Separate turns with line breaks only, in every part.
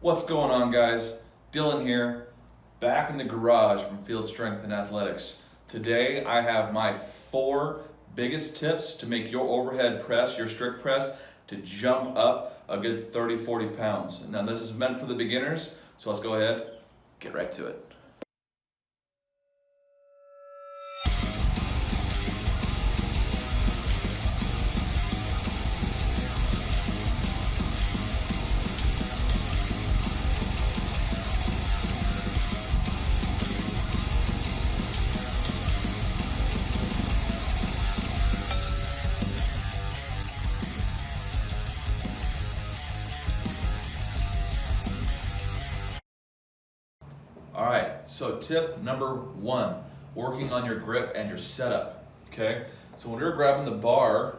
What's going on, guys? Dylan here, back in the garage from Field Strength and Athletics. Today I have my 4 biggest tips to make your overhead press, your strict press, to jump up a good 30-40 pounds. Now this is meant for the beginners, so let's go ahead, get right to it. Alright, so tip number 1, working on your grip and your setup, okay? So when you're grabbing the bar,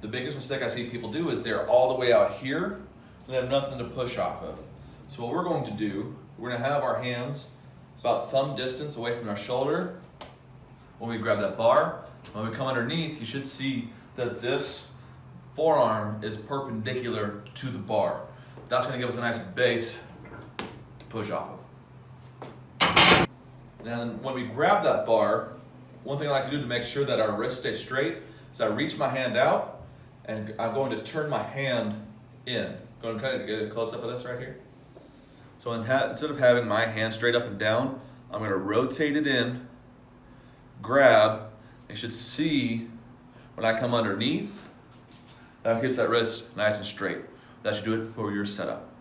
the biggest mistake I see people do is they're all the way out here and they have nothing to push off of. So what we're going to do, we're going to have our hands about thumb distance away from our shoulder when we grab that bar. When we come underneath, you should see that this forearm is perpendicular to the bar. That's going to give us a nice base to push off of. Then when we grab that bar, one thing I like to do to make sure that our wrist stays straight is I reach my hand out and I'm going to turn my hand in. Going to kind of get a close up of this right here. So instead of having my hand straight up and down, I'm going to rotate it in, grab. You should see when I come underneath, that keeps that wrist nice and straight. That should do it for your setup.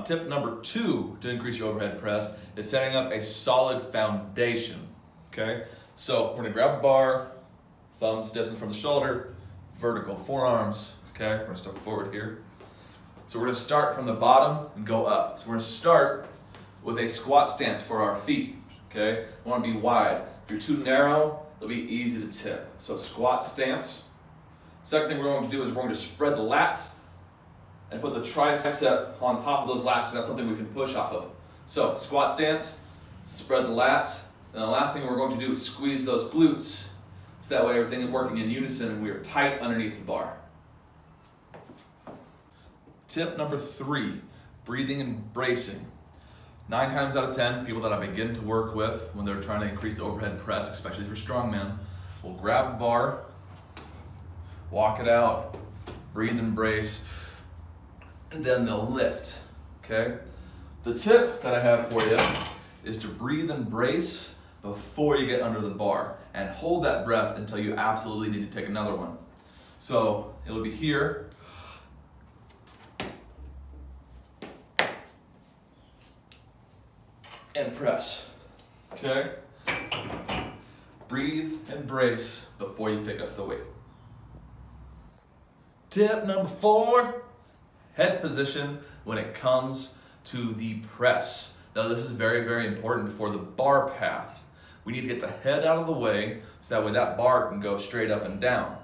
Tip number 2 to increase your overhead press is setting up a solid foundation, okay? So we're gonna grab the bar, thumbs distance from the shoulder, vertical forearms, okay? We're gonna step forward here. So we're gonna start from the bottom and go up. So we're gonna start with a squat stance for our feet, okay? We wanna be wide. If you're too narrow, it'll be easy to tip. So squat stance. Second thing we're going to do is we're going to spread the lats and put the tricep on top of those lats, because that's something we can push off of. So squat stance, spread the lats, and the last thing we're going to do is squeeze those glutes, so that way everything is working in unison and we are tight underneath the bar. Tip number 3, breathing and bracing. 9 times out of 10, people that I begin to work with when they're trying to increase the overhead press, especially for strongmen, will grab the bar, walk it out, breathe and brace, and then they'll lift, okay? The tip that I have for you is to breathe and brace before you get under the bar and hold that breath until you absolutely need to take another one. So it'll be here. And press, okay? Breathe and brace before you pick up the weight. Tip number 4, head position when it comes to the press. Now this is very, very important for the bar path. We need to get the head out of the way so that way that bar can go straight up and down,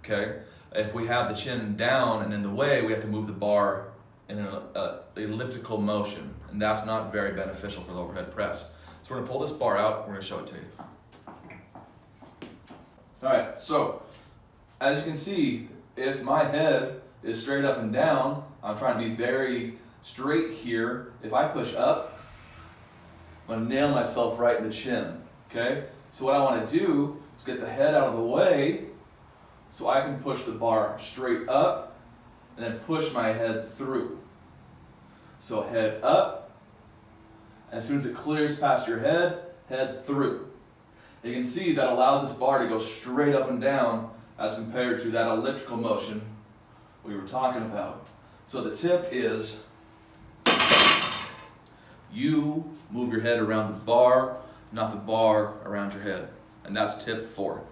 okay? If we have the chin down and in the way, we have to move the bar in an elliptical motion, and that's not very beneficial for the overhead press. So we're gonna pull this bar out, we're gonna show it to you. All right, so as you can see, if my head is straight up and down, I'm trying to be very straight here. If I push up, I'm gonna nail myself right in the chin, okay? So what I wanna do is get the head out of the way so I can push the bar straight up and then push my head through. So head up, as soon as it clears past your head through. You can see that allows this bar to go straight up and down as compared to that elliptical motion we were talking about. So the tip is you move your head around the bar, not the bar around your head. And that's tip 4.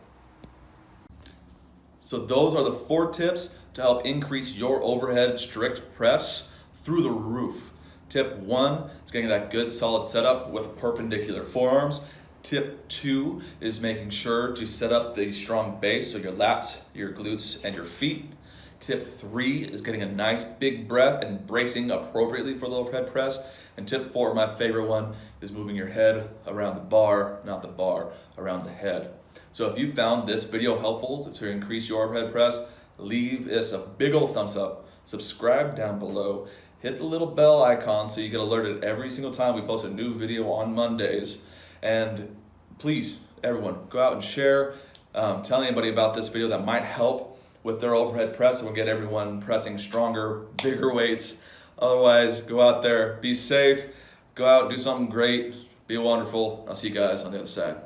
So those are the 4 tips to help increase your overhead strict press through the roof. Tip 1 is getting that good solid setup with perpendicular forearms. Tip 2 is making sure to set up the strong base, so your lats, your glutes, and your feet. Tip 3 is getting a nice big breath and bracing appropriately for the overhead press. And tip 4, my favorite one, is moving your head around the bar, not the bar around the head. So if you found this video helpful to increase your overhead press, leave us a big old thumbs up, subscribe down below, hit the little bell icon so you get alerted every single time we post a new video on Mondays. And please, everyone, go out and share. Tell anybody about this video that might help with their overhead press, and we'll get everyone pressing stronger, bigger weights. Otherwise, go out there, be safe, go out, do something great, be wonderful. I'll see you guys on the other side.